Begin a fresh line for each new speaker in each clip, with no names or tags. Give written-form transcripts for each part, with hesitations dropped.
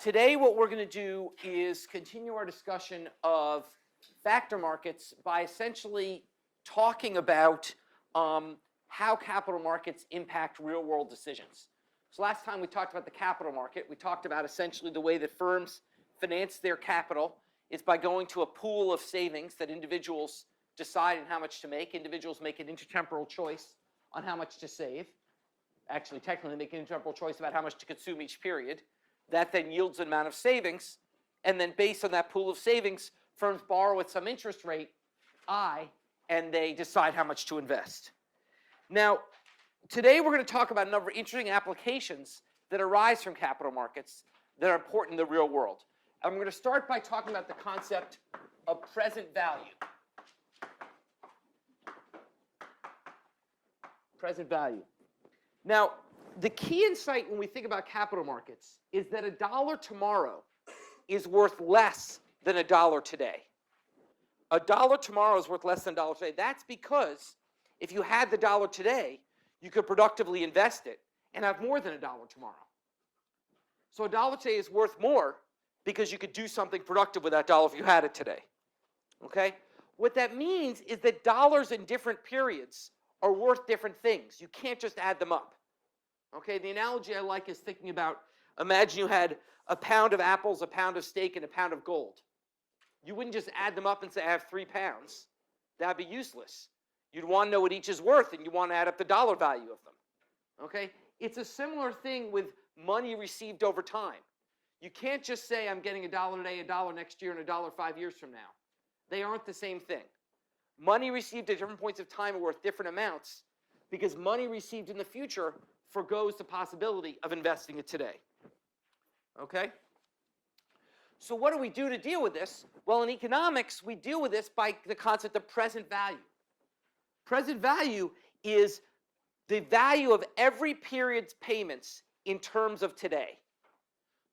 Today what we're going to do is continue our discussion of factor markets by essentially talking about how capital markets impact real-world decisions. So last time we talked about the capital market. We talked about essentially the way that firms finance their capital is by going to a pool of savings that individuals decide on how much to make. Individuals make an intertemporal choice on how much to save. Actually, technically, make an intertemporal choice about how much to consume each period. That then yields an amount of savings. And then based on that pool of savings, firms borrow at some interest rate, I, and they decide how much to invest. Now, today we're going to talk about a number of interesting applications that arise from capital markets that are important in the real world. And we're going to start by talking about the concept of present value. Present value. Now, the key insight when we think about capital markets is that $1 tomorrow is worth less than $1 today. $1 tomorrow is worth less than $1 today. That's because if you had the dollar today, you could productively invest it and have more than $1 tomorrow. So $1 today is worth more because you could do something productive with that dollar if you had it today. Okay? What that means is that dollars in different periods are worth different things. You can't just add them up. Okay? The analogy I like is thinking about, imagine you had a pound of apples, a pound of steak, and a pound of gold. You wouldn't just add them up and say, I have 3 pounds. That'd be useless. You'd want to know what each is worth, and you want to add up the dollar value of them. Okay? It's a similar thing with money received over time. You can't just say, I'm getting $1 today, $1 next year, and $1 5 years from now. They aren't the same thing. Money received at different points of time are worth different amounts because money received in the future forgoes the possibility of investing it today. Okay? So what do we do to deal with this? Well, in economics, we deal with this by the concept of present value. Present value is the value of every period's payments in terms of today.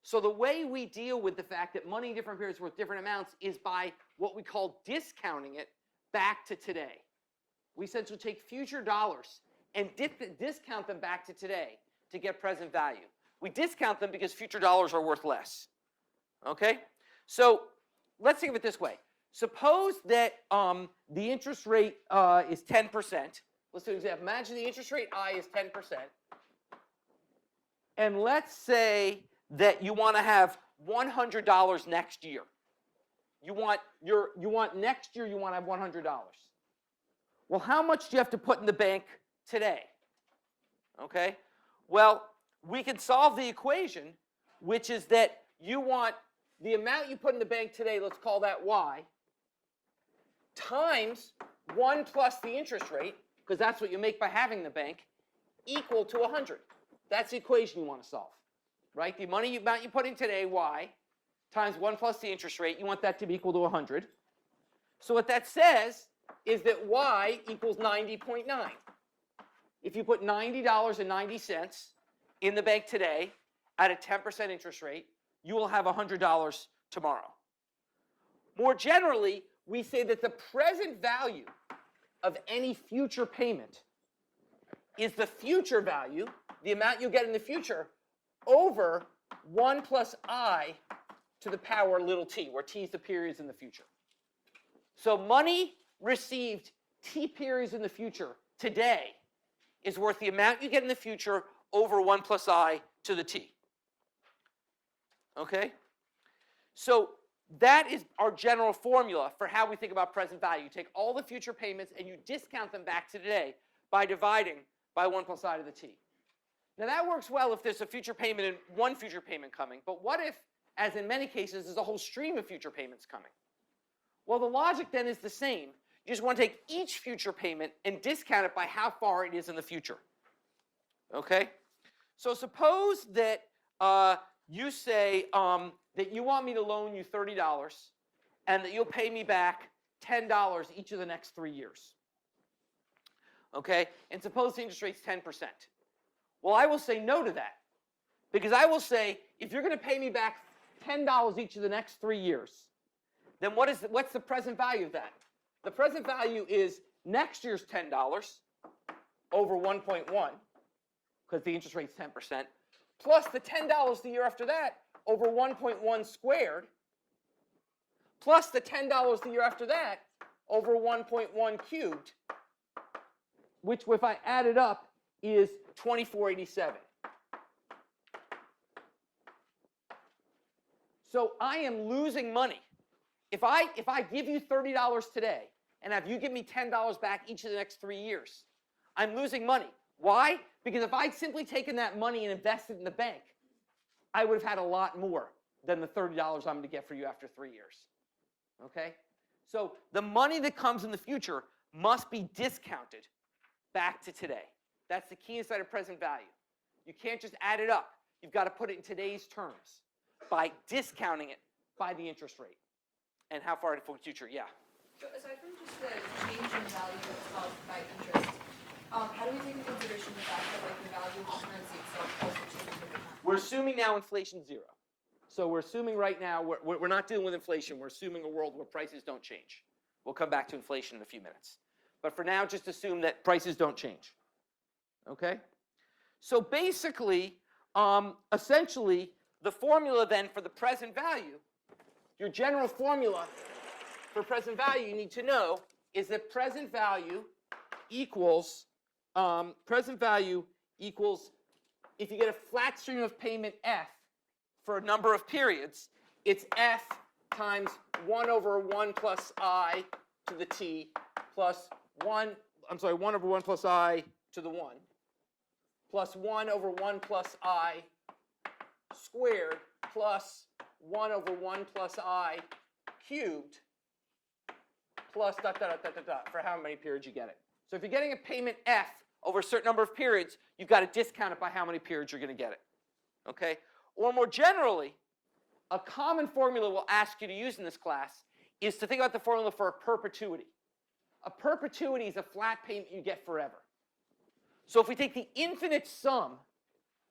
So the way we deal with the fact that money in different periods is worth different amounts is by what we call discounting it back to today. We essentially take future dollars and discount them back to today to get present value. We discount them because future dollars are worth less. Okay? So let's think of it this way. Suppose that the interest rate is 10%. Let's do an example. Imagine the interest rate I is 10%. And let's say that you want to have $100 next year. You want next year you want to have $100. Well, how much do you have to put in the bank today? Okay? Well, we can solve the equation, which is that you want the amount you put in the bank today, let's call that Y, times 1 plus the interest rate, because that's what you make by having the bank, equal to 100. That's the equation you want to solve, right? The amount you put in today, Y, times 1 plus the interest rate, you want that to be equal to 100. So what that says is that Y equals 90.9. If you put $90.90 in the bank today at a 10% interest rate, you will have $100 tomorrow. More generally, we say that the present value of any future payment is the future value, the amount you get in the future, over 1 plus I to the power little t, where t is the periods in the future. So money received t periods in the future today is worth the amount you get in the future over 1 plus I to the t. Okay? So that is our general formula for how we think about present value. You take all the future payments and you discount them back to today by dividing by 1 plus I to the t. Now that works well if there's a future payment and one future payment coming. But what if, as in many cases, there's a whole stream of future payments coming? Well, the logic then is the same. You just want to take each future payment and discount it by how far it is in the future. Okay? So suppose that you say that you want me to loan you $30 and that you'll pay me back $10 each of the next 3 years. Okay? And suppose the interest rate's 10%. Well, I will say no to that. Because I will say, if you're going to pay me back $10 each of the next 3 years, then what's the present value of that? The present value is next year's $10 over 1.1, because the interest rate's 10%, plus the $10 the year after that, over 1.1 squared plus the $10 the year after that over 1.1 cubed, which if I add it up is $24.87. So I am losing money. If I give you $30 today and have you give me $10 back each of the next 3 years, I'm losing money. Why? Because if I'd simply taken that money and invested in the bank, I would have had a lot more than the $30 I'm going to get for you after 3 years. Okay? So the money that comes in the future must be discounted back to today. That's the key insight of present value. You can't just add it up. You've got to put it in today's terms by discounting it by the interest rate. And how far into the future? Yeah.
So aside from just the change in value that's caused by interest, how do we take into consideration the fact that the value of the currency itself also changes over time?
We're assuming now inflation's zero. So we're assuming right now, we're not dealing with inflation. We're assuming a world where prices don't change. We'll come back to inflation in a few minutes. But for now, just assume that prices don't change. Okay? So basically, essentially, the formula then for the present value, your general formula for present value you need to know is that present value equals, if you get a flat stream of payment F for a number of periods, it's F times 1 over 1 plus I to the T plus 1 over 1 plus I to the 1 plus 1 over 1 plus I squared plus 1 over 1 plus I cubed plus dot, dot, dot, dot, dot, for how many periods you get it. So if you're getting a payment F over a certain number of periods, you've got to discount it by how many periods you're going to get it. Okay? Or more generally, a common formula we'll ask you to use in this class is to think about the formula for a perpetuity. A perpetuity is a flat payment you get forever. So if we take the infinite sum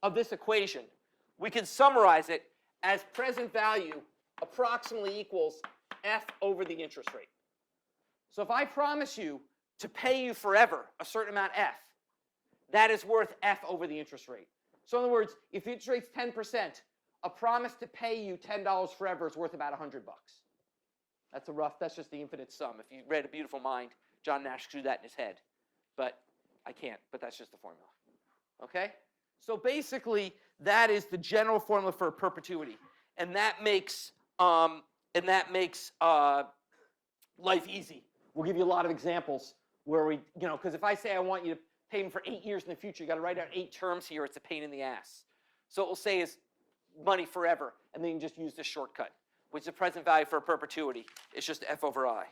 of this equation, we can summarize it as present value approximately equals F over the interest rate. So if I promise you to pay you forever a certain amount F, that is worth F over the interest rate. So in other words, if the interest rate's 10%, a promise to pay you $10 forever is worth about $100. That's just the infinite sum. If you read A Beautiful Mind, John Nash drew that in his head. But I can't, but that's just the formula. Okay? So basically, that is the general formula for a perpetuity. And that makes life easy. We'll give you a lot of examples where because if I say I want you to pay me for 8 years in the future, you got to write out 8 terms here. It's a pain in the ass. So what we'll say is money forever, and then you can just use this shortcut, which is the present value for a perpetuity. It's just F over I.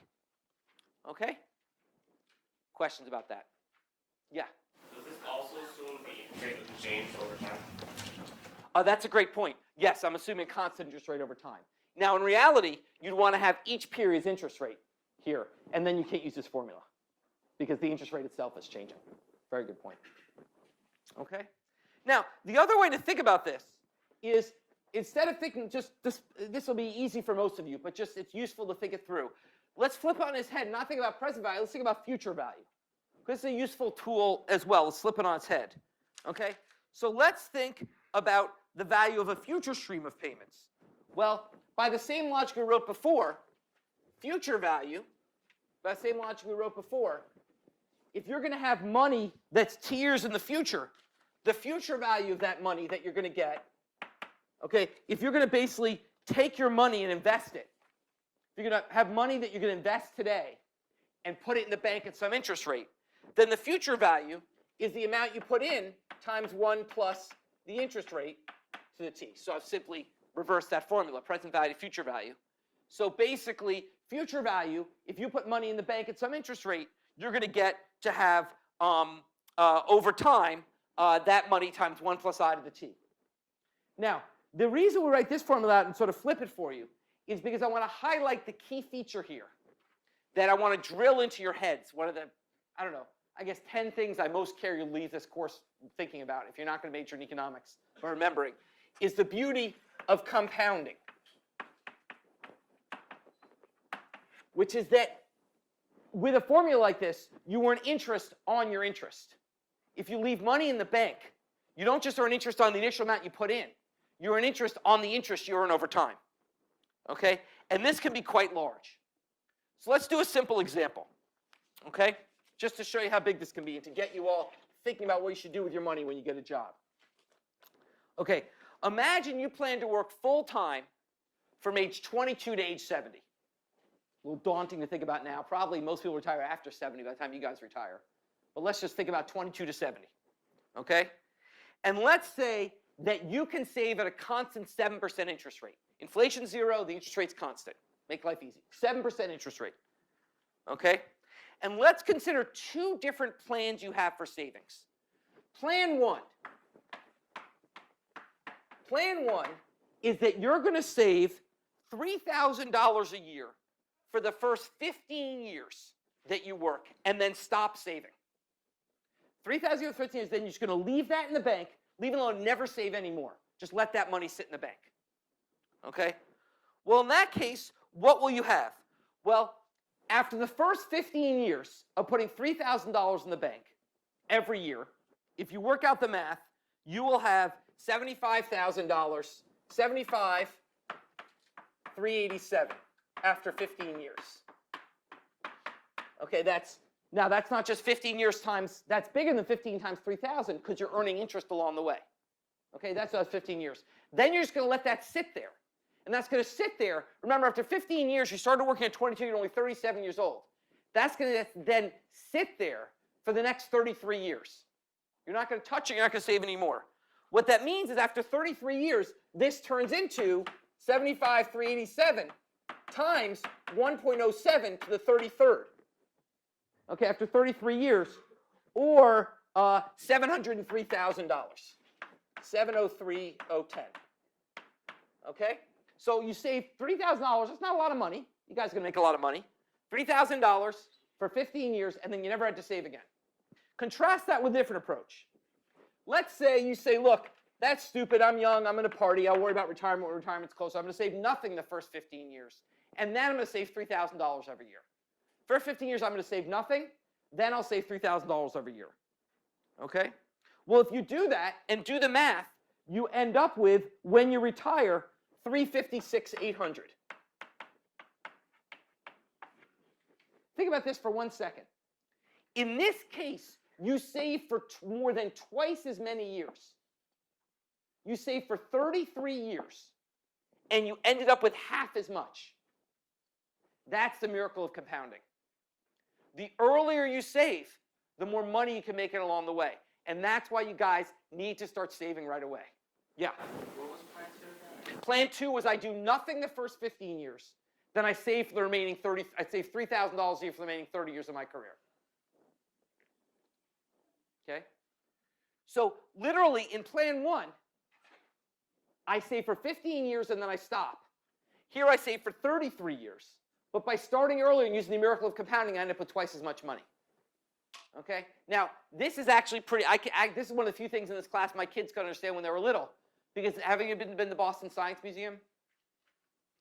Okay? Questions about that? Yeah?
Does this also assume the interest rate doesn't change over time?
That's a great point. Yes, I'm assuming a constant interest rate over time. Now, in reality, you'd want to have each period's interest rate here, and then you can't use this formula because the interest rate itself is changing. Very good point. Okay? Now, the other way to think about this is instead of thinking just this will be easy for most of you, but just it's useful to think it through. Let's flip it on its head and not think about present value. Let's think about future value. This is a useful tool as well. Let's flip it on its head. Okay? So let's think about the value of a future stream of payments. Well, by the same logic we wrote before, future value, by the same logic we wrote before, if you're going to have money that's T years in the future value of that money that you're going to get, okay, if you're going to basically take your money and invest it, if you're going to have money that you're going to invest today and put it in the bank at some interest rate, then the future value is the amount you put in times 1 plus the interest rate to the T. So I've simply reversed that formula, present value, future value. So basically, future value, if you put money in the bank at some interest rate, you're going to get to have, over time, that money times 1 plus I to the T. Now, the reason we write this formula out and sort of flip it for you is because I want to highlight the key feature here that I want to drill into your heads. One of the, 10 things I most care you leave this course thinking about if you're not going to major in economics or remembering, is the beauty of compounding. Which is that with a formula like this, you earn interest on your interest. If you leave money in the bank, you don't just earn interest on the initial amount you put in. you earn interest on the interest you earn over time. Okay? And this can be quite large. So let's do a simple example. Okay? Just to show you how big this can be and to get you all thinking about what you should do with your money when you get a job. Okay, imagine you plan to work full-time from age 22 to age 70. A little daunting to think about now. Probably most people retire after 70 by the time you guys retire. But let's just think about 22 to 70. Okay? And let's say that you can save at a constant 7% interest rate. Inflation's 0, the interest rate's constant. Make life easy. 7% interest rate. Okay? And let's consider two different plans you have for savings. Plan one. Plan one is that you're going to save $3,000 a year for the first 15 years that you work and then stop saving. $3,000 for 15 years, then you're just going to leave that in the bank, leave it alone, never save anymore. Just let that money sit in the bank. Okay? Well, in that case, what will you have? Well, after the first 15 years of putting $3,000 in the bank every year, if you work out the math, you will have $75,000, $75,387 after 15 years. Okay, that's not just 15 years times, that's bigger than 15 times 3,000 because you're earning interest along the way. Okay, that's 15 years. Then you're just going to let that sit there. And that's going to sit there. Remember, after 15 years, you started working at 22, you're only 37 years old. That's going to then sit there for the next 33 years. You're not going to touch it, you're not going to save any more. What that means is after 33 years, this turns into 75,387 times 1.07 to the 33rd. Okay, after 33 years, or $703,000. 703,010. Okay? So you save $3,000. That's not a lot of money. You guys are going to make a lot of money. $3,000 for 15 years, and then you never had to save again. Contrast that with a different approach. Let's say you say, look, that's stupid. I'm young. I'm going to party. I'll worry about retirement when retirement's close. I'm going to save nothing the first 15 years. And then I'm going to save $3,000 every year. First 15 years, I'm going to save nothing. Then I'll save $3,000 every year. Okay? Well, if you do that and do the math, you end up with, when you retire, $356,800. Think about this for 1 second. In this case, you save for more than twice as many years. You saved for 33 years, and you ended up with half as much. That's the miracle of compounding. The earlier you save, the more money you can make it along the way. And that's why you guys need to start saving right away. Yeah?
What was plan 2 again?
Plan 2 was I do nothing the first 15 years. Then I save for the remaining 30, I save $3,000 a year for the remaining 30 years of my career. Okay? So literally in plan 1, I save for 15 years and then I stop. Here I save for 33 years. But by starting earlier and using the miracle of compounding, I end up with twice as much money. Okay? Now, this is actually pretty, this is one of the few things in this class my kids could understand when they were little. Because having been to the Boston Science Museum?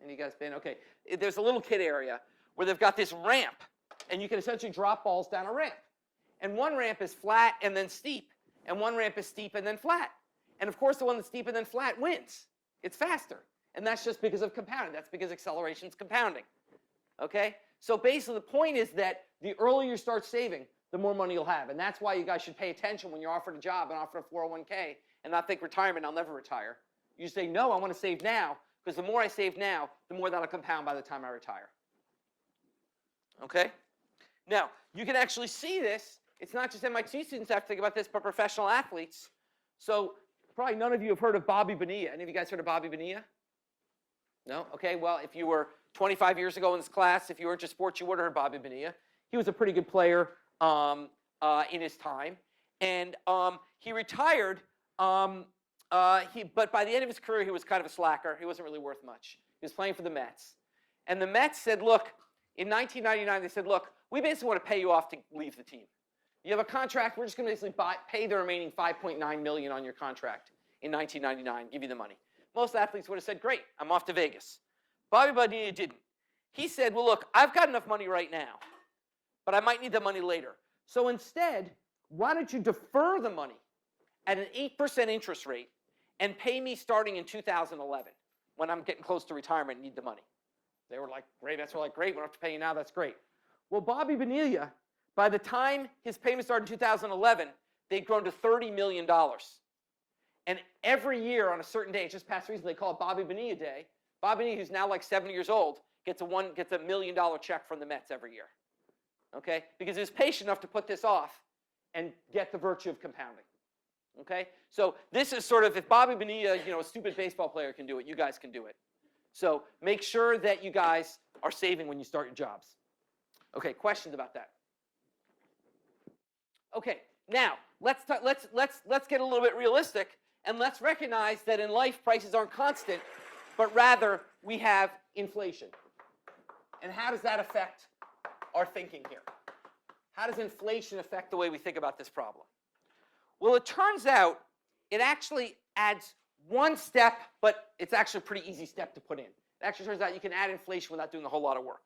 Any of you guys been? Okay. There's a little kid area where they've got this ramp. And you can essentially drop balls down a ramp. And one ramp is flat and then steep. And one ramp is steep and then flat. And of course, the one that's steep and then flat wins. It's faster. And that's just because of compounding. That's because acceleration is compounding. Okay? So basically, the point is that the earlier you start saving, the more money you'll have. And that's why you guys should pay attention when you're offered a job and offered a 401k and not think retirement, I'll never retire. You say, no, I want to save now, because the more I save now, the more that'll compound by the time I retire. Okay? Now, you can actually see this. It's not just MIT students have to think about this, but professional athletes. So probably none of you have heard of Bobby Bonilla. Any of you guys heard of Bobby Bonilla? No? Okay, well, if you were 25 years ago in this class, if you were into sports, you would have heard Bobby Bonilla. He was a pretty good player in his time. And he retired, but by the end of his career, he was kind of a slacker. He wasn't really worth much. He was playing for the Mets. And the Mets said, look, in 1999, they said, look, we basically want to pay you off to leave the team. You have a contract. We're just going to basically pay the remaining $5.9 million on your contract in 1999, give you the money. Most athletes would have said, great, I'm off to Vegas. Bobby Bonilla didn't. He said, well, look, I've got enough money right now, but I might need the money later. So instead, why don't you defer the money at an 8% interest rate, and pay me starting in 2011 when I'm getting close to retirement and need the money. They were like, great. That's like, great. We don't have to pay you now. That's great. Well, Bobby Bonilla, by the time his payments started in 2011, they'd grown to $30 million. And every year on a certain day, it just passed recently, they call it Bobby Bonilla Day. Bobby Bonilla, who's now like 70 years old, gets a $1 million check from the Mets every year. Okay? Because he was patient enough to put this off and get the virtue of compounding. Okay? So this is sort of, if Bobby Bonilla, a stupid baseball player can do it, you guys can do it. So make sure that you guys are saving when you start your jobs. Okay, questions about that? Okay, now let's get a little bit realistic, and let's recognize that in life prices aren't constant, but rather we have inflation. And how does that affect our thinking here? How does inflation affect the way we think about this problem? Well, it turns out it actually adds one step, but it's actually a pretty easy step to put in. It actually turns out you can add inflation without doing a whole lot of work.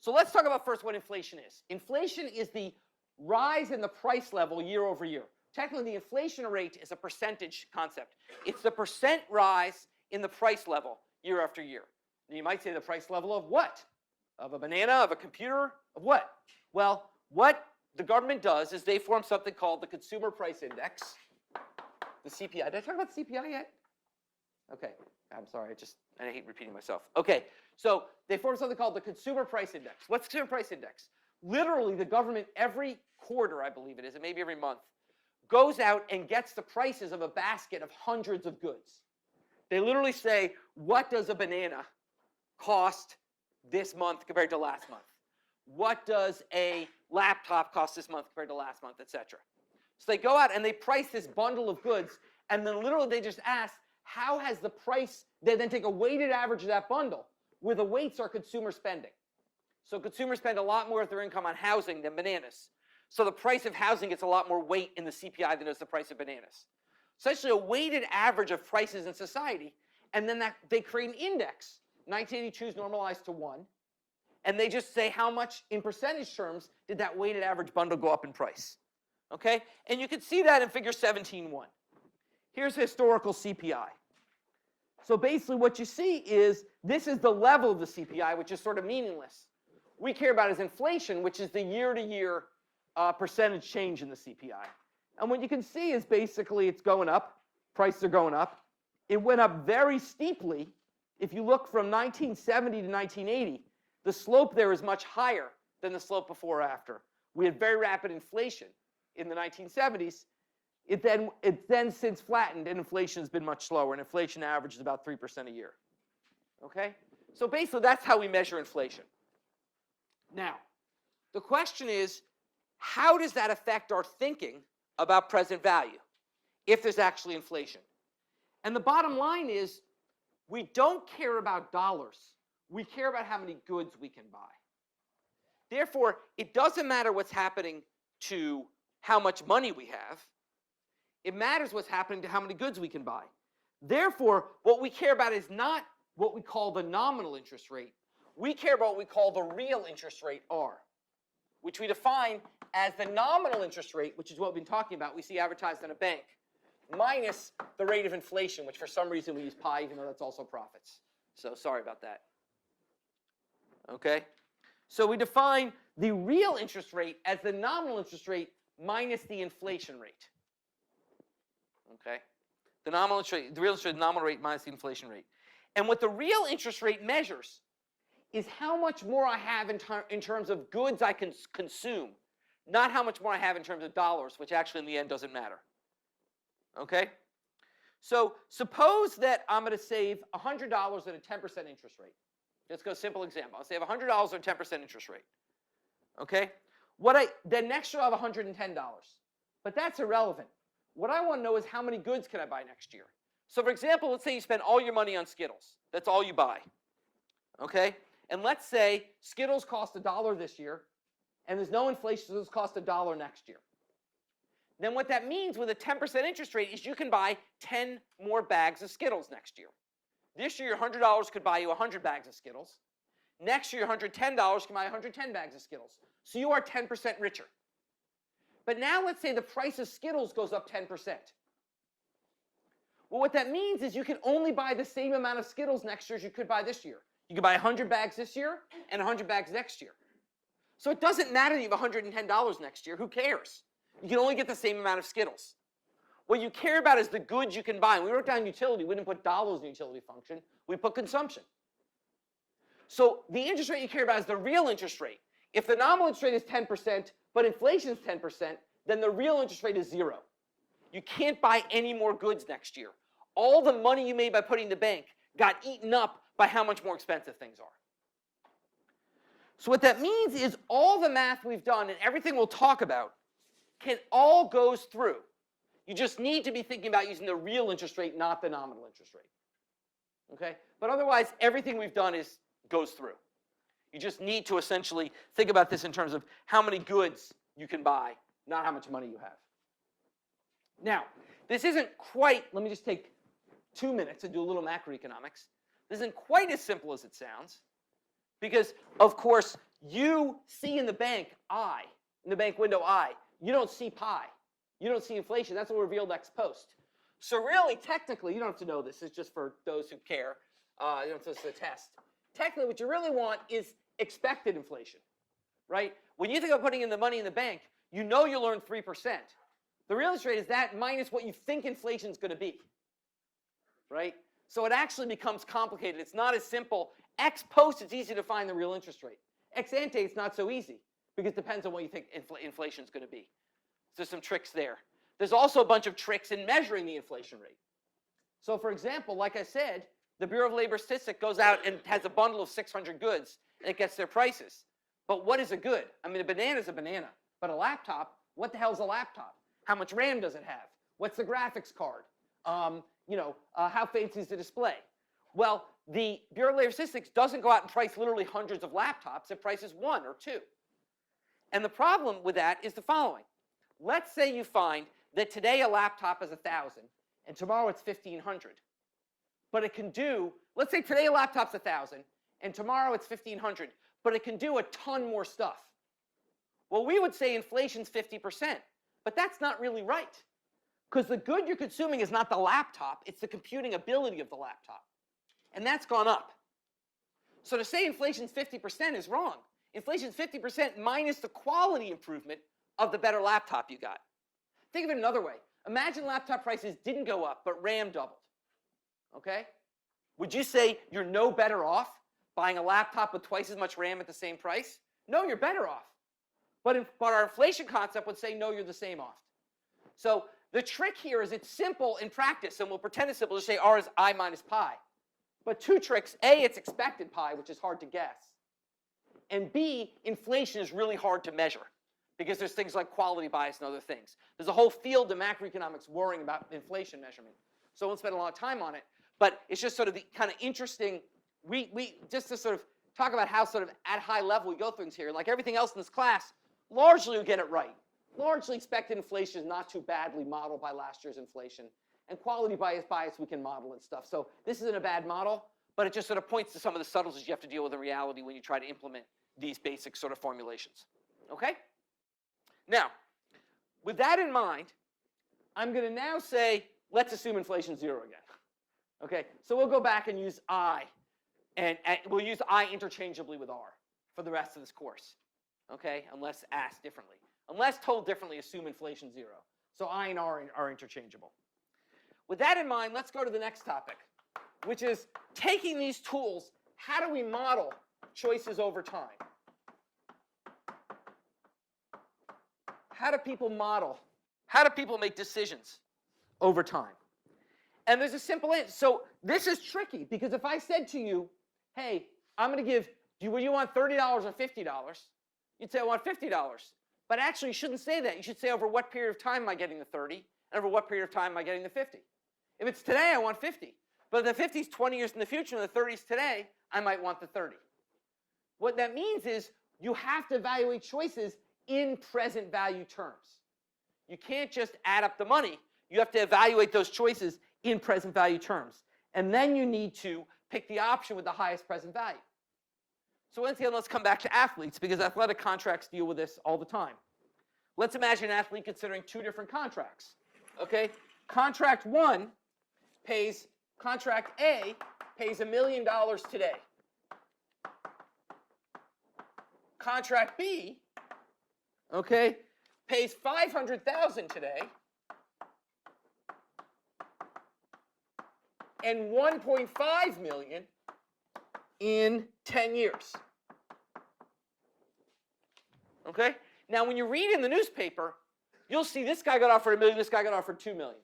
So let's talk about first what inflation is. Inflation is the rise in the price level year over year. Technically, the inflation rate is a percentage concept. It's the percent rise in the price level year after year. And you might say the price level of what? Of a banana, of a computer, of what? Well, what the government does is they form something called the Consumer Price Index, the CPI. Did I talk about the CPI yet? Okay, I'm sorry, I hate repeating myself. Okay, so they form something called the Consumer Price Index. What's the Consumer Price Index? Literally, the government every quarter, I believe it is, and maybe every month, goes out and gets the prices of a basket of hundreds of goods. They literally say, what does a banana cost this month compared to last month? What does a laptop cost this month compared to last month, etc. So they go out and they price this bundle of goods, and then literally they just ask, how has the price, they then take a weighted average of that bundle, where the weights are consumer spending. So consumers spend a lot more of their income on housing than bananas. So the price of housing gets a lot more weight in the CPI than does the price of bananas. So actually a weighted average of prices in society, and then they create an index. 1982 is normalized to 1. And they just say how much in percentage terms did that weighted average bundle go up in price. Okay? And you can see that in figure 17.1. Here's historical CPI. So basically what you see is this is the level of the CPI, which is sort of meaningless. We care about is inflation, which is the year-to-year percentage change in the CPI. And what you can see is basically it's going up. Prices are going up. It went up very steeply. If you look from 1970 to 1980, the slope there is much higher than the slope before or after. We had very rapid inflation in the 1970s. It then since flattened, and inflation has been much slower, and inflation averages about 3% a year. Okay? So basically, that's how we measure inflation. Now, the question is, how does that affect our thinking about present value if there's actually inflation? And the bottom line is, we don't care about dollars. We care about how many goods we can buy. Therefore, it doesn't matter what's happening to how much money we have. It matters what's happening to how many goods we can buy. Therefore, what we care about is not what we call the nominal interest rate. We care about what we call the real interest rate, R, which we define as the nominal interest rate, which is what we've been talking about, we see advertised in a bank, minus the rate of inflation, which for some reason we use pi, even though that's also profits. So sorry about that. Okay? So we define the real interest rate as the nominal interest rate minus the inflation rate. Okay? The nominal interest rate, the real interest rate, the nominal rate minus the inflation rate. And what the real interest rate measures is how much more I have in terms of goods I can consume, not how much more I have in terms of dollars, which actually in the end doesn't matter. Okay? So suppose that I'm going to save $100 at a 10% interest rate. Let's go simple example. I'll save $100 at a 10% interest rate. Okay? Then next year I'll have $110. But that's irrelevant. What I want to know is how many goods can I buy next year? So for example, let's say you spend all your money on Skittles. That's all you buy. Okay? And let's say Skittles cost $1 this year, and there's no inflation, so those cost $1 next year. Then what that means with a 10% interest rate is you can buy 10 more bags of Skittles next year. This year, your $100 could buy you 100 bags of Skittles. Next year, your $110 can buy 110 bags of Skittles. So you are 10% richer. But now let's say the price of Skittles goes up 10%. Well, what that means is you can only buy the same amount of Skittles next year as you could buy this year. You could buy 100 bags this year and 100 bags next year. So it doesn't matter that you have $110 next year. Who cares? You can only get the same amount of Skittles. What you care about is the goods you can buy. When we wrote down utility, we didn't put dollars in the utility function. We put consumption. So the interest rate you care about is the real interest rate. If the nominal interest rate is 10%, but inflation is 10%, then the real interest rate is 0. You can't buy any more goods next year. All the money you made by putting in the bank got eaten up by how much more expensive things are. So what that means is all the math we've done and everything we'll talk about all goes through. You just need to be thinking about using the real interest rate, not the nominal interest rate. Okay? But otherwise, everything we've done goes through. You just need to essentially think about this in terms of how many goods you can buy, not how much money you have. Now, this isn't quite, let me just take 2 minutes to do a little macroeconomics. This isn't quite as simple as it sounds because, of course, you see in the bank I, in the bank window I. You don't see pi. You don't see inflation. That's all revealed ex post. So really, technically, you don't have to know this. It's just for those who care. You don't have to test. Technically, what you really want is expected inflation, right? When you think of putting in the money in the bank, you know you'll earn 3%. The real interest rate is that minus what you think inflation is going to be, right? So it actually becomes complicated. It's not as simple. Ex post, it's easy to find the real interest rate. Ex ante, it's not so easy because it depends on what you think inflation is going to be. So there's some tricks there. There's also a bunch of tricks in measuring the inflation rate. So for example, like I said, the Bureau of Labor Statistics goes out and has a bundle of 600 goods, and it gets their prices. But what is a good? I mean, a banana is a banana. But a laptop, what the hell is a laptop? How much RAM does it have? What's the graphics card? How fancy is the display? Well, the Bureau of Labor Statistics doesn't go out and price literally hundreds of laptops. It prices 1 or 2. And the problem with that is the following. Let's say you find that today a laptop is 1,000 and tomorrow it's 1,500. But it can do, let's say today a laptop's 1,000 and tomorrow it's 1,500, but it can do a ton more stuff. Well, we would say inflation's 50%, but that's not really right. Because the good you're consuming is not the laptop, it's the computing ability of the laptop. And that's gone up. So to say inflation's 50% is wrong. Inflation's 50% minus the quality improvement of the better laptop you got. Think of it another way. Imagine laptop prices didn't go up, but RAM doubled. Okay? Would you say you're no better off buying a laptop with twice as much RAM at the same price? No, you're better off. But our inflation concept would say, no, you're the same off. So the trick here is it's simple in practice, and we'll pretend it's simple to say R is I minus pi. But 2 tricks. A, it's expected pi, which is hard to guess. And B, inflation is really hard to measure because there's things like quality bias and other things. There's a whole field of macroeconomics worrying about inflation measurement. So I won't spend a lot of time on it. But it's just sort of the kind of interesting, just to sort of talk about how sort of at high level we go through things here. Like everything else in this class, largely we get it right. Largely expected inflation is not too badly modeled by last year's inflation. And quality bias we can model and stuff. So this isn't a bad model, but it just sort of points to some of the subtleties you have to deal with in reality when you try to implement these basic sort of formulations. Okay? Now, with that in mind, I'm going to now say, let's assume inflation's 0 again. Okay? So we'll go back and use I, and we'll use I interchangeably with R for the rest of this course. Okay? Unless asked differently. Unless told differently, assume inflation 0. So I and R are interchangeable. With that in mind, let's go to the next topic, which is taking these tools, how do we model choices over time? How do people model? How do people make decisions over time? And there's a simple answer. So this is tricky because if I said to you, hey, I'm going to give, do you want $30 or $50? You'd say, I want $50. But actually, you shouldn't say that. You should say, over what period of time am I getting the 30? And over what period of time am I getting the 50? If it's today, I want 50. But if the 50 is 20 years in the future and the 30 is today, I might want the 30. What that means is you have to evaluate choices in present value terms. You can't just add up the money. You have to evaluate those choices in present value terms. And then you need to pick the option with the highest present value. So once again, let's come back to athletes because athletic contracts deal with this all the time. Let's imagine an athlete considering 2 different contracts. Okay? Contract 1 contract A pays $1 million today. Contract B, okay, pays $500,000 today and $1.5 million in 10 years. Okay? Now, when you read in the newspaper, you'll see this guy got offered $1 million, this guy got offered $2 million.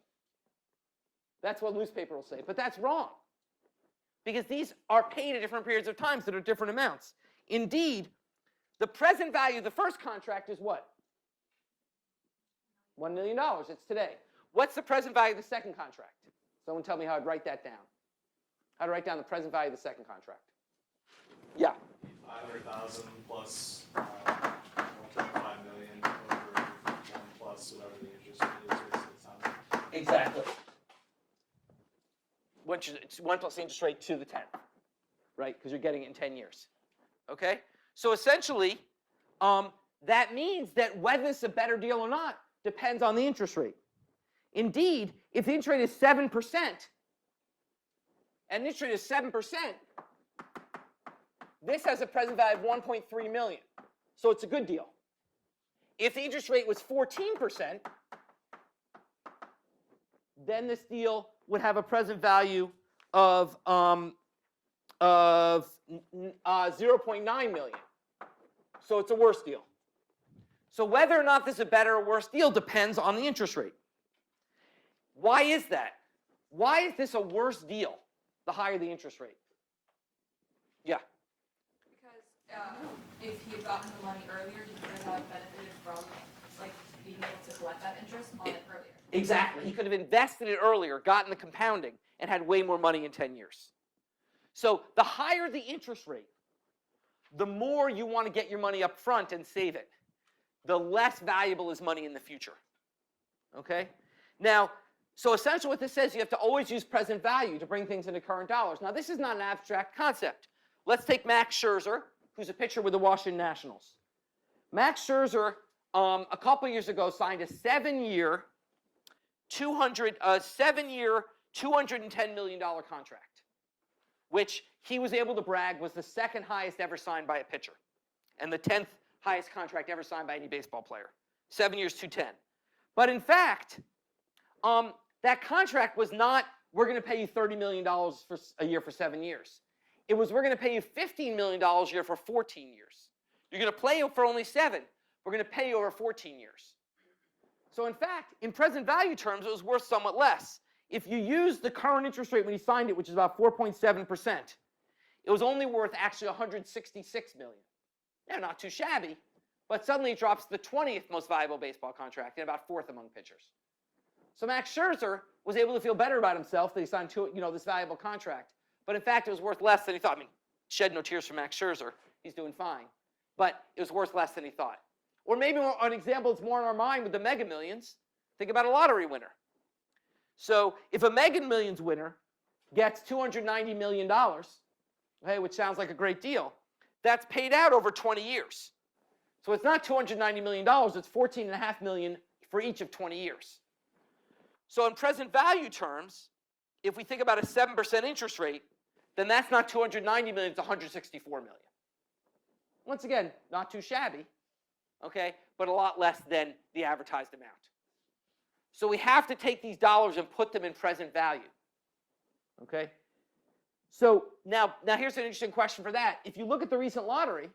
That's what the newspaper will say, but that's wrong. Because these are paid at different periods of time, so they're different amounts. Indeed, the present value of the first contract is what? $1 million. It's today. What's the present value of the second contract? Someone tell me how I'd write that down. How to write down the present value of the second contract? Yeah.
500,000 plus 1.5 million over 1 plus whatever the interest rate is.
Exactly. It's 1 plus the interest rate to the 10th, right? Because you're getting it in 10 years. Okay? So essentially, that means that whether this is a better deal or not depends on the interest rate. Indeed, if the interest rate is 7%, and the interest rate is 7%, this has a present value of $1.3 million. So it's a good deal. If the interest rate was 14%, then this deal would have a present value of 0.9 million. So it's a worse deal. So whether or not this is a better or worse deal depends on the interest rate. Why is that? Why is this a worse deal the higher the interest rate? Yeah.
Because if he had gotten the money earlier, he could have benefited from being able to collect that interest on it earlier.
Exactly. He could have invested it earlier, gotten the compounding, and had way more money in 10 years. So the higher the interest rate, the more you want to get your money up front and save it. The less valuable is money in the future. Okay? Now, so essentially what this says, you have to always use present value to bring things into current dollars. Now, this is not an abstract concept. Let's take Max Scherzer, who's a pitcher with the Washington Nationals. Max Scherzer, a couple years ago, signed a 7-year, $210 million contract, which he was able to brag was the second highest ever signed by a pitcher, and the 10th highest contract ever signed by any baseball player. 7 years, 210. But in fact, that contract was not, we're going to pay you $30 million for a year for 7 years. It was, we're going to pay you $15 million a year for 14 years. You're going to play for only 7. We're going to pay you over 14 years. So in fact, in present value terms, it was worth somewhat less. If you use the current interest rate when he signed it, which is about 4.7%, it was only worth actually $166 million. Now, not too shabby, but suddenly it drops to the 20th most valuable baseball contract and about 4th among pitchers. So Max Scherzer was able to feel better about himself that he signed this valuable contract. But in fact, it was worth less than he thought. I mean, shed no tears for Max Scherzer. He's doing fine. But it was worth less than he thought. Or maybe an example that's more in our mind with the Mega Millions. Think about a lottery winner. So if a Mega Millions winner gets $290 million, okay, which sounds like a great deal, that's paid out over 20 years. So it's not $290 million, it's $14.5 million for each of 20 years. So in present value terms, if we think about a 7% interest rate, then that's not $290 million, it's $164 million. Once again, not too shabby, okay, but a lot less than the advertised amount. So we have to take these dollars and put them in present value, okay? So now here's an interesting question for that. If you look at the recent lottery,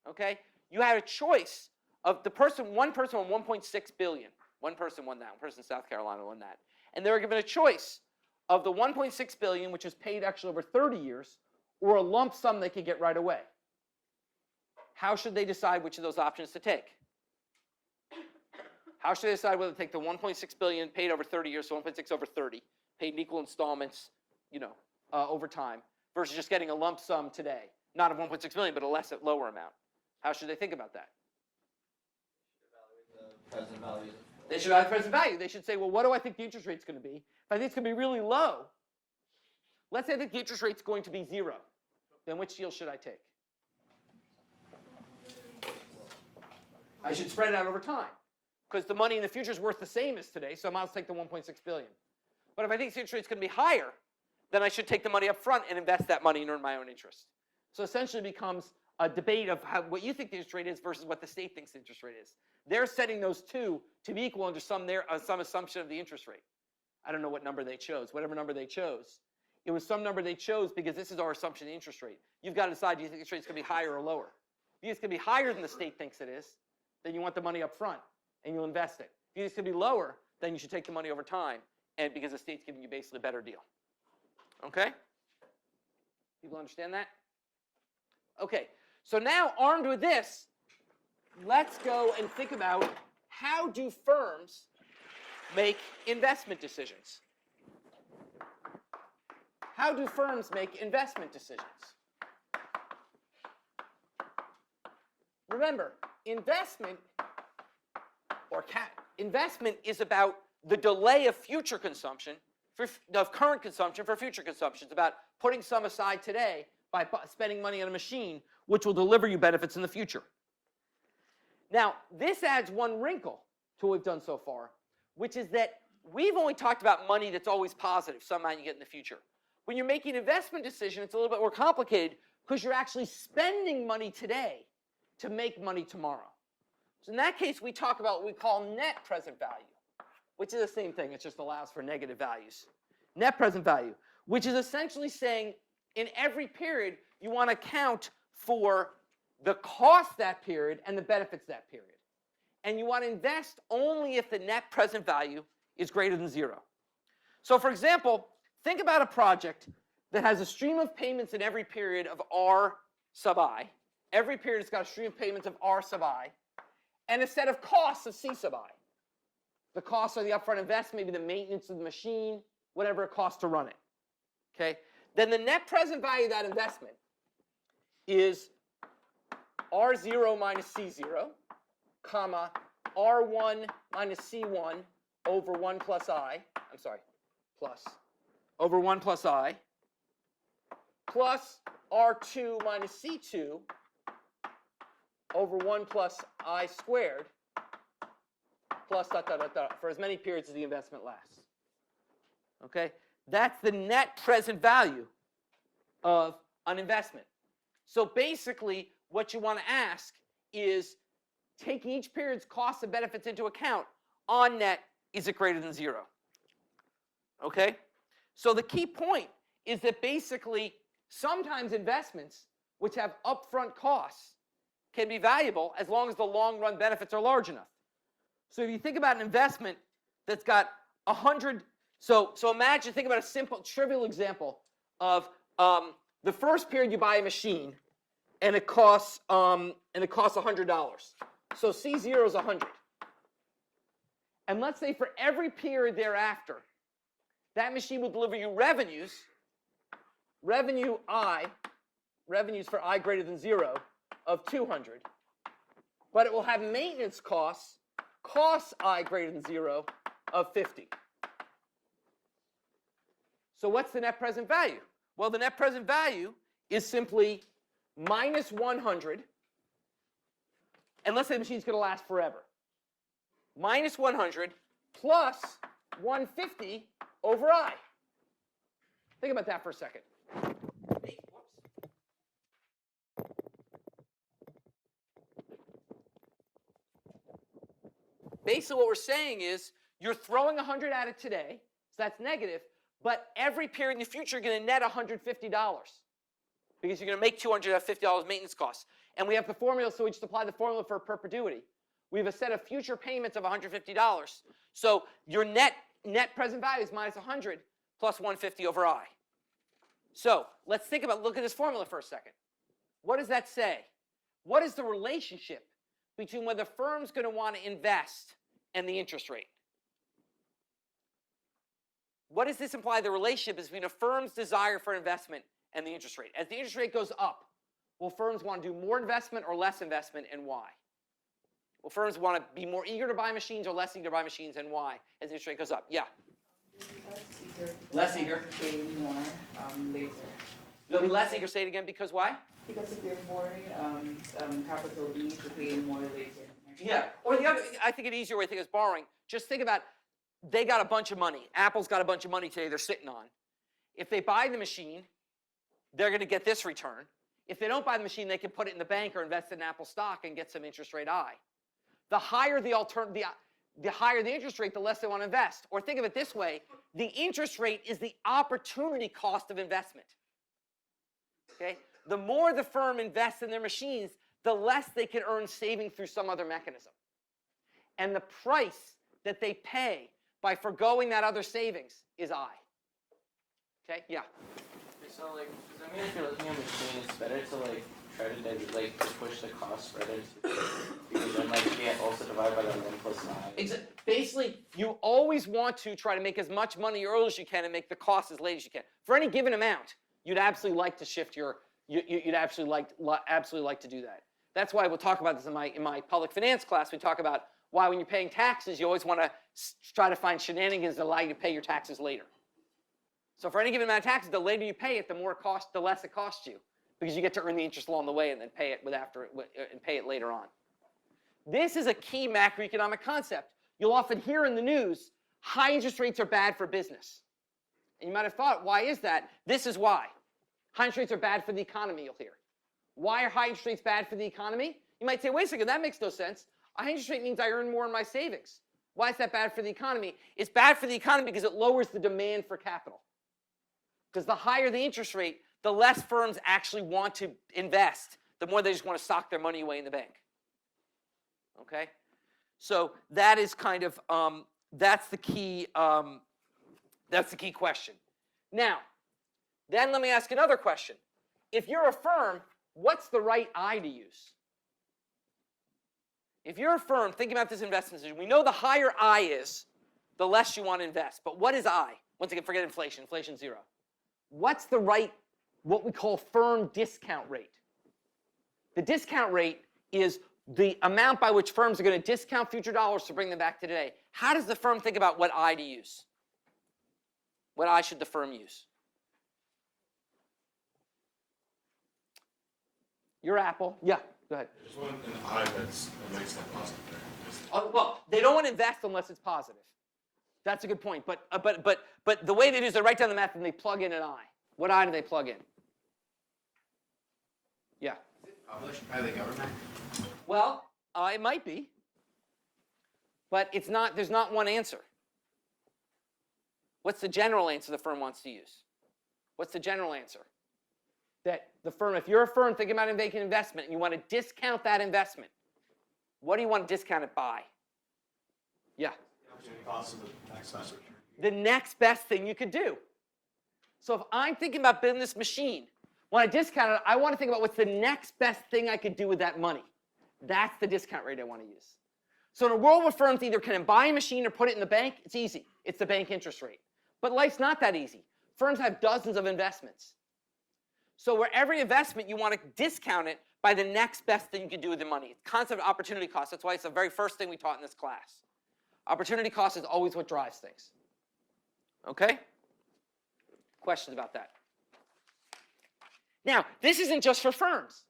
okay, you had a choice of one person won $1.6 billion. One person won that. One person in South Carolina won that. And they were given a choice of the $1.6 billion, which is paid actually over 30 years, or a lump sum they could get right away. How should they decide which of those options to take? How should they decide whether to take the $1.6 billion paid over 30 years, so 1.6 over 30, paid in equal installments, over time, versus just getting a lump sum today, not of 1.6 million, but a lower amount? How should they think about that?
Present value.
They should evaluate the present value. They should say, well, what do I think the interest rate's going to be? If I think it's going to be really low, let's say that the interest rate's going to be 0, then which deal should I take? I should spread it out over time, because the money in the future is worth the same as today, so I might as well take the $1.6 billion. But if I think the interest rate's going to be higher, then I should take the money up front and invest that money and earn my own interest. So essentially it becomes a debate of what you think the interest rate is versus what the state thinks the interest rate is. They're setting those two to be equal under some assumption of the interest rate. I don't know what number they chose. Whatever number they chose. It was some number they chose because this is our assumption of the interest rate. You've got to decide, do you think the interest rate's going to be higher or lower? If you think it's going to be higher than the state thinks it is, then you want the money up front and you'll invest it. If you think it's going to be lower, then you should take the money over time, and because the state's giving you basically a better deal. Okay? People understand that? Okay. So now, armed with this, let's go and think about how do firms make investment decisions? How do firms make investment decisions? Remember, investment is about the delay of future consumption, of current consumption for future consumption. It's about putting some aside today by spending money on a machine which will deliver you benefits in the future. Now, this adds one wrinkle to what we've done so far, which is that we've only talked about money that's always positive, some amount you get in the future. When you're making an investment decision, it's a little bit more complicated because you're actually spending money today to make money tomorrow. So in that case, we talk about what we call net present value, which is the same thing. It just allows for negative values. Net present value, which is essentially saying in every period, you want to account for the cost that period and the benefits that period. And you want to invest only if the net present value is greater than 0. So for example, think about a project that has a stream of payments in every period of R sub I. Every period has got a stream of payments of R sub I, and a set of costs of C sub I. The costs are the upfront investment, maybe the maintenance of the machine, whatever it costs to run it. Okay? Then the net present value of that investment is R0 minus C0, comma, R1 minus C1 over 1 plus I, plus, over 1 plus I, plus R2 minus C2 over 1 plus I squared, plus dot, dot, dot, dot, for as many periods as the investment lasts. Okay? That's the net present value of an investment. So basically, what you want to ask is, taking each period's costs and benefits into account, on net, is it greater than 0? Okay? So the key point is that basically, sometimes investments which have upfront costs can be valuable as long as the long-run benefits are large enough. So if you think about an investment that's got 100, so imagine, think about a simple, trivial example of the first period you buy a machine, and it costs $100. So C0 is 100. And let's say for every period thereafter, that machine will deliver you revenues for I greater than 0 of 200. But it will have maintenance costs I greater than 0 of 50. So what's the net present value? Well, the net present value is simply minus 100, and let's say the machine's going to last forever. Minus 100 plus 150 over I. Think about that for a second. Basically what we're saying is you're throwing 100 at it today, so that's negative, but every period in the future you're going to net $150 because you're going to make $250 maintenance costs. And we have the formula, so we just apply the formula for perpetuity. We have a set of future payments of $150. So your net present value is minus 100 plus 150 over I. So let's look at this formula for a second. What does that say? What is the relationship between whether the firm's going to want to invest and the interest rate? What does this imply the relationship is between a firm's desire for investment and the interest rate? As the interest rate goes up, will firms want to do more investment or less investment, and why? Will firms want to be more eager to buy machines or less eager to buy machines, and why as the interest rate goes up? Yeah. Less eager.
Pay more later.
They'll be less eager, say it again, because why?
Because if they're more capital needs to pay more later.
Yeah. Or the other, I think an easier way to think is borrowing. Just think about they got a bunch of money. Apple's got a bunch of money today they're sitting on. If they buy the machine, they're going to get this return. If they don't buy the machine, they can put it in the bank or invest in Apple stock and get some interest rate I. The higher the higher the interest rate, the less they want to invest. Or think of it this way, the interest rate is the opportunity cost of investment. Okay? The more the firm invests in their machines, the less they can earn saving through some other mechanism. And the price that they pay by forgoing that other savings is I. Okay? Yeah.
So like, does that mean if you're looking at a machine, it's better to like try to to push the cost further because then like you can't also divide by the 1 plus 9.
Basically, you always want to try to make as much money early as you can and make the cost as late as you can. For any given amount, you'd absolutely like to shift your. You'd absolutely like to do that. That's why we'll talk about this in my public finance class. We talk about why when you're paying taxes, you always want to try to find shenanigans that allow you to pay your taxes later. So for any given amount of taxes, the later you pay it, the less it costs you, because you get to earn the interest along the way and then pay it later on. This is a key macroeconomic concept. You'll often hear in the news, high interest rates are bad for business. And you might have thought, why is that? This is why. High interest rates are bad for the economy, you'll hear. Why are high interest rates bad for the economy? You might say, wait a second, that makes no sense. A high interest rate means I earn more in my savings. Why is that bad for the economy? It's bad for the economy because it lowers the demand for capital. Because the higher the interest rate, the less firms actually want to invest, the more they just want to sock their money away in the bank. Okay? So that is kind of, that's the key question. Now, then let me ask another question. If you're a firm, what's the right I to use? If you're a firm thinking about this investment decision, we know the higher I is, the less you want to invest. But what is I? Once again, forget inflation. Inflation's zero. What's the right, what we call firm discount rate? The discount rate is the amount by which firms are going to discount future dollars to bring them back to today. How does the firm think about what I to use? What I should the firm use? Your Apple. Yeah, go ahead.
There's one in I that makes that positive there.
Well, they don't want to invest unless it's positive. That's a good point. But the way they do is they write down the math and they plug in an I. What I do they plug in? Yeah.
Is it published by the government?
Well, it might be. But it's not. There's not one answer. What's the general answer the firm wants to use? What's the general answer? That the firm, if you're a firm thinking about making an investment and you want to discount that investment, what do you want to discount it by? Yeah.
The opportunity cost of the next best return.
The next best thing you could do. So if I'm thinking about building this machine, when I discount it, I want to think about what's the next best thing I could do with that money. That's the discount rate I want to use. So in a world where firms either can buy a machine or put it in the bank, it's easy. It's the bank interest rate. But life's not that easy. Firms have dozens of investments. So where every investment, you want to discount it by the next best thing you can do with the money. Concept of opportunity cost. That's why it's the very first thing we taught in this class. Opportunity cost is always what drives things. Okay? Questions about that? Now, this isn't just for firms.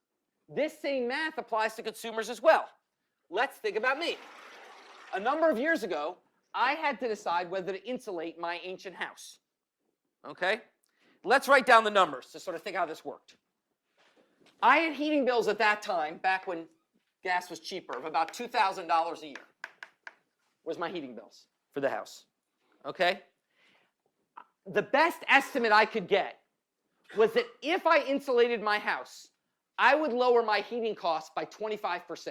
This same math applies to consumers as well. Let's think about me. A number of years ago, I had to decide whether to insulate my ancient house. Okay? Let's write down the numbers to sort of think how this worked. I had heating bills at that time, back when gas was cheaper, of about $2,000 a year. Was my heating bills for the house. Okay? The best estimate I could get was that if I insulated my house, I would lower my heating costs by 25%.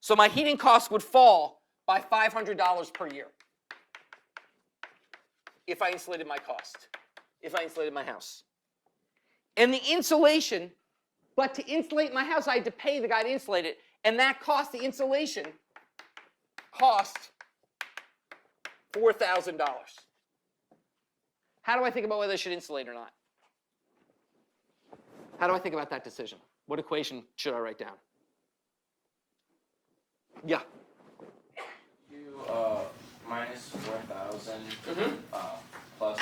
So my heating costs would fall by $500 per year if I insulated my house. And the insulation, but to insulate my house, I had to pay the guy to insulate it, and that cost, the insulation, cost $4,000. How do I think about whether I should insulate or not? How do I think about that decision? What equation should I write down? Yeah.
You minus 4,000 plus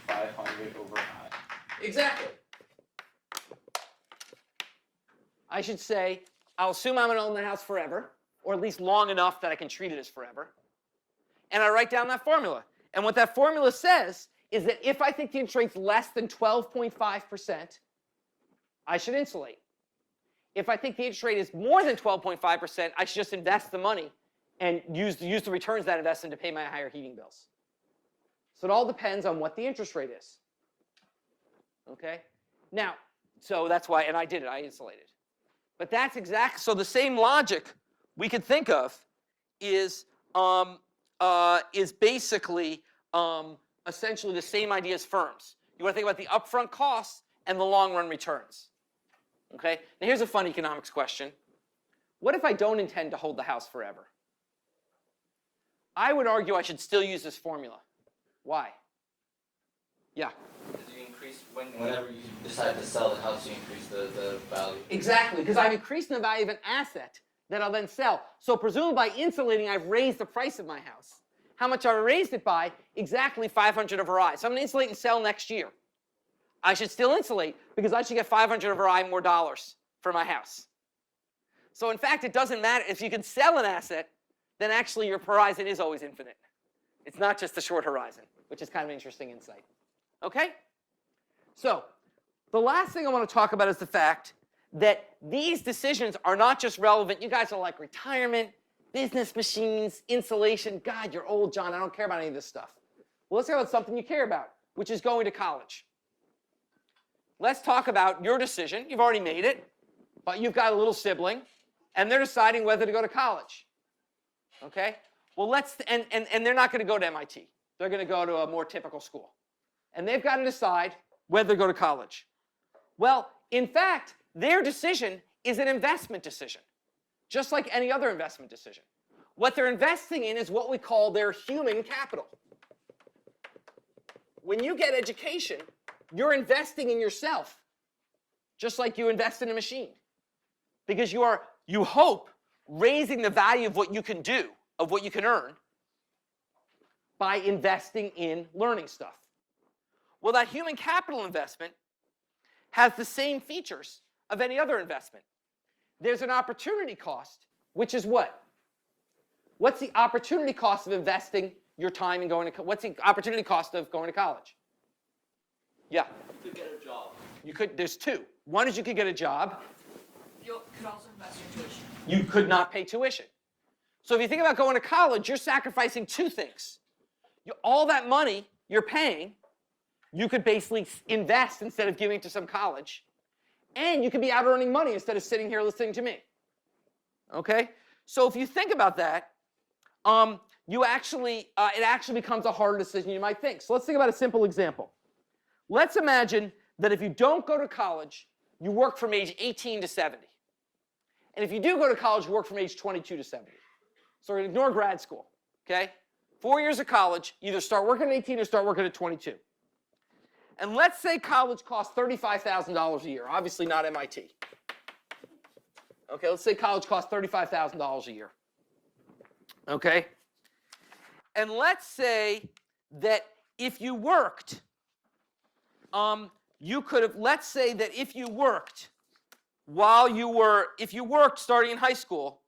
500 over I.
Exactly. I should say, I'll assume I'm going to own the house forever, or at least long enough that I can treat it as forever. and I write down that formula. And what that formula says is that if I think the interest rate's less than 12.5%, I should insulate. If I think the interest rate is more than 12.5%, I should just invest the money and use the returns of that investment to pay my higher heating bills. So it all depends on what the interest rate is. Okay? Now, so that's why, and I did it, I insulated. But that's so the same logic we could think of is basically essentially the same idea as firms. You want to think about the upfront costs and the long-run returns. Okay? Now here's a fun economics question. What if I don't intend to hold the house forever? I would argue I should still use this formula. Why? Yeah?
Because you increase, whenever you decide to sell the house, you increase the value.
Exactly, because I've increased the value of an asset that I'll then sell. So presumably by insulating, I've raised the price of my house. How much have I raised it by? Exactly 500 of RI. So I'm going to insulate and sell next year. I should still insulate because I should get 500 of RI more dollars for my house. So in fact, it doesn't matter. If you can sell an asset, then actually your horizon is always infinite. It's not just the short horizon, which is kind of an interesting insight. Okay? So the last thing I want to talk about is the fact that these decisions are not just relevant. You guys are like retirement, business machines, insulation. God, you're old, John. I don't care about any of this stuff. Well, let's talk about something you care about, which is going to college. Let's talk about your decision. You've already made it, but you've got a little sibling, and they're deciding whether to go to college. Okay? Well, and they're not going to go to MIT. They're going to go to a more typical school. And they've got to decide whether to go to college. Well, in fact, their decision is an investment decision, just like any other investment decision. What they're investing in is what we call their human capital. When you get education, you're investing in yourself, just like you invest in a machine. Because you hope, raising the value of what you can do, of what you can earn, by investing in learning stuff. Well, that human capital investment has the same features of any other investment. There's an opportunity cost, which is what? What's the opportunity cost of investing your time in going to college? What's the opportunity cost of going to college? Yeah?
You could get a job.
There's two. One is you could get a job.
You could also invest your tuition.
You could not pay tuition. So if you think about going to college, you're sacrificing two things. All that money you're paying, you could basically invest instead of giving it to some college. And you could be out earning money instead of sitting here listening to me. Okay? So if you think about that, it actually becomes a harder decision you might think. So let's think about a simple example. Let's imagine that if you don't go to college, you work from age 18 to 70. And if you do go to college, you work from age 22 to 70. So we're going to ignore grad school. Okay? 4 years of college, either start working at 18 or start working at 22. And let's say college costs $35,000 a year. Obviously not MIT. Okay, let's say college costs $35,000 a year. Okay? And let's say that if you worked, let's say that if you worked if you worked starting in high school,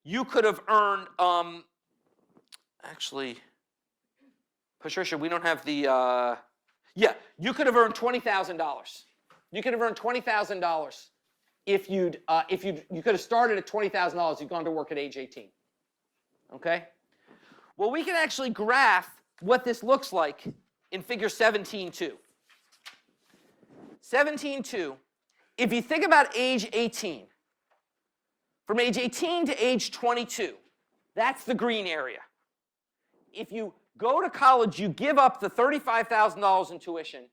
you could have earned, actually, Patricia, we don't have the, you could have earned $20,000. You could have earned $20,000 if you could have started at $20,000, you'd gone to work at age 18. Okay? Well, we can actually graph what this looks like in figure 17.2. 17.2, if you think about age 18, from age 18 to age 22, that's the green area. If you go to college, you give up the $35,000 in tuition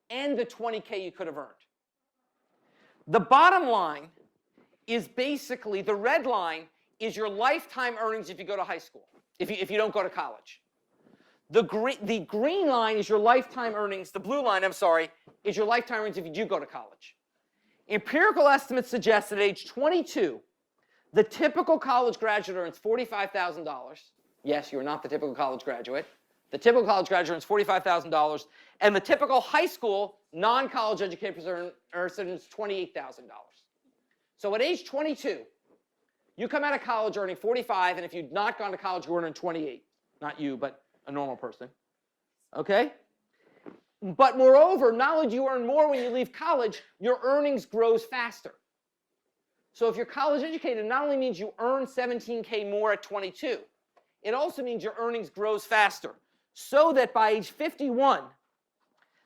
and the $20K you could have earned. The bottom line is basically, the red line is your lifetime earnings if you go to high school, if you don't go to college. The green line is your lifetime earnings, the blue line, I'm sorry, is your lifetime earnings if you do go to college. Empirical estimates suggest that at age 22, the typical college graduate earns $45,000. Yes, you're not the typical college graduate. The typical college graduate earns $45,000, and the typical high school non-college educated person earns $28,000. So at age 22, you come out of college earning 45, and if you'd not gone to college, you were earning 28. Not you, but a normal person. Okay? But moreover, knowledge you earn more when you leave college, your earnings grows faster. So if you're college educated, it not only means you earn 17K more at 22, it also means your earnings grows faster. So that by age 51,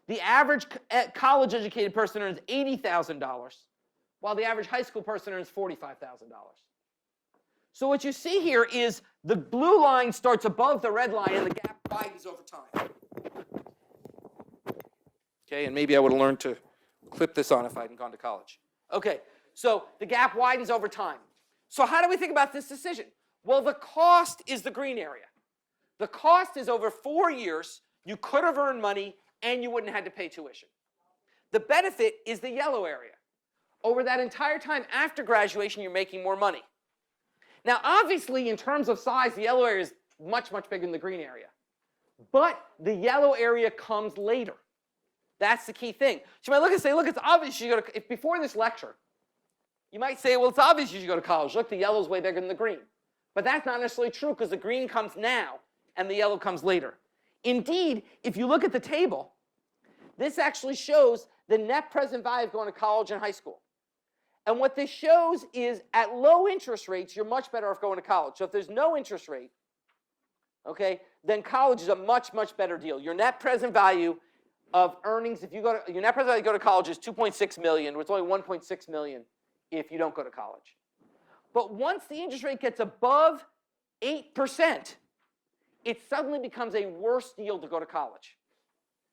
the average college educated person earns $80,000, while the average high school person earns $45,000. So what you see here is the blue line starts above the red line and the gap widens over time. Okay, and maybe I would have learned to clip this on if I hadn't gone to college. Okay, so the gap widens over time. So how do we think about this decision? Well, the cost is the green area. The cost is over 4 years, you could have earned money and you wouldn't have had to pay tuition. The benefit is the yellow area. Over that entire time after graduation, you're making more money. Now, obviously, in terms of size, the yellow area is much, much bigger than the green area. But the yellow area comes later. That's the key thing. So you might look and say, look, it's obvious you go to, if before this lecture, you might say, well, it's obvious you should go to college. Look, the yellow's way bigger than the green. But that's not necessarily true because the green comes now and the yellow comes later. Indeed, if you look at the table, this actually shows the net present value of going to college and high school. And what this shows is at low interest rates, you're much better off going to college. So if there's no interest rate, okay, then college is a much, much better deal. Your net present value of earnings, if you go to, your net present value to go to college is 2.6 million, it's only 1.6 million if you don't go to college. But once the interest rate gets above 8%, it suddenly becomes a worse deal to go to college.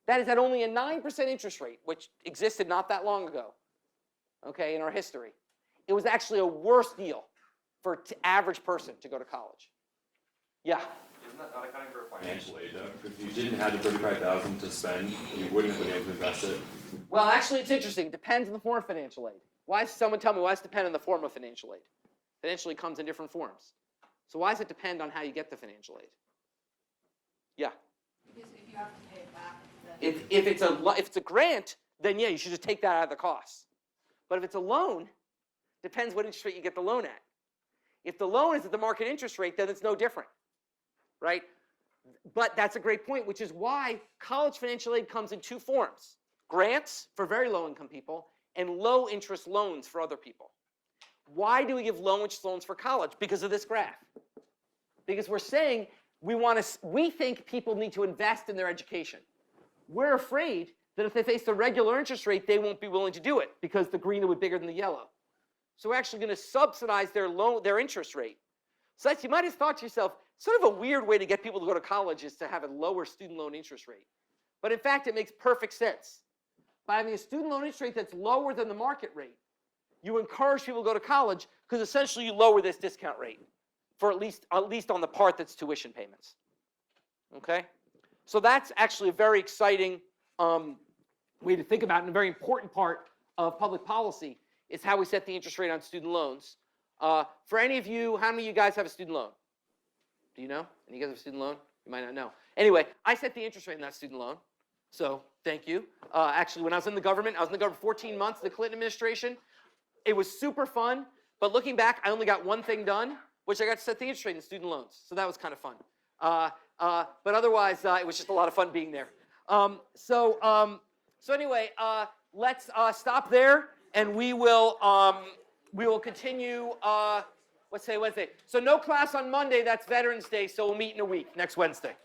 That is at only a 9% interest rate, which existed not that long ago, okay, in our history. It was actually a worse deal for an average person to go to college. Yeah?
Isn't that not accounting for financial aid, though? If you didn't have the $35,000 to spend, you wouldn't have been able to invest it.
Well, actually, it's interesting. It depends on the form of financial aid. Why, someone tell me, why does it depend on the form of financial aid? Financial aid comes in different forms. So why does it depend on how you get the financial aid? Yeah?
Because if you have to pay it back, then
If it's a grant, then yeah, you should just take that out of the costs. But if it's a loan, depends what interest rate you get the loan at. If the loan is at the market interest rate, then it's no different, right? But that's a great point, which is why college financial aid comes in two forms. Grants for very low income people and low interest loans for other people. Why do we give low interest loans for college? Because of this graph. Because we're saying we think people need to invest in their education. We're afraid that if they face the regular interest rate, they won't be willing to do it because the green will be bigger than the yellow. So we're actually going to subsidize their interest rate. So that's, you might have thought to yourself, sort of a weird way to get people to go to college is to have a lower student loan interest rate. But in fact, it makes perfect sense. By having a student loan interest rate that's lower than the market rate, you encourage people to go to college because essentially you lower this discount rate for at least on the part that's tuition payments. Okay? So that's actually a very exciting way to think about it, and a very important part of public policy is how we set the interest rate on student loans. For any of you, how many of you guys have a student loan? Do you know? Any of you guys have a student loan? You might not know. Anyway, I set the interest rate on that student loan. So thank you. Actually, when I was in the government, 14 months, the Clinton administration. It was super fun. But looking back, I only got one thing done, which I got to set the interest rate in student loans. So that was kind of fun. But otherwise, it was just a lot of fun being there. So anyway, let's stop there, and we will continue. Let's say Wednesday. So no class on Monday. That's Veterans Day. So we'll meet in a week next Wednesday.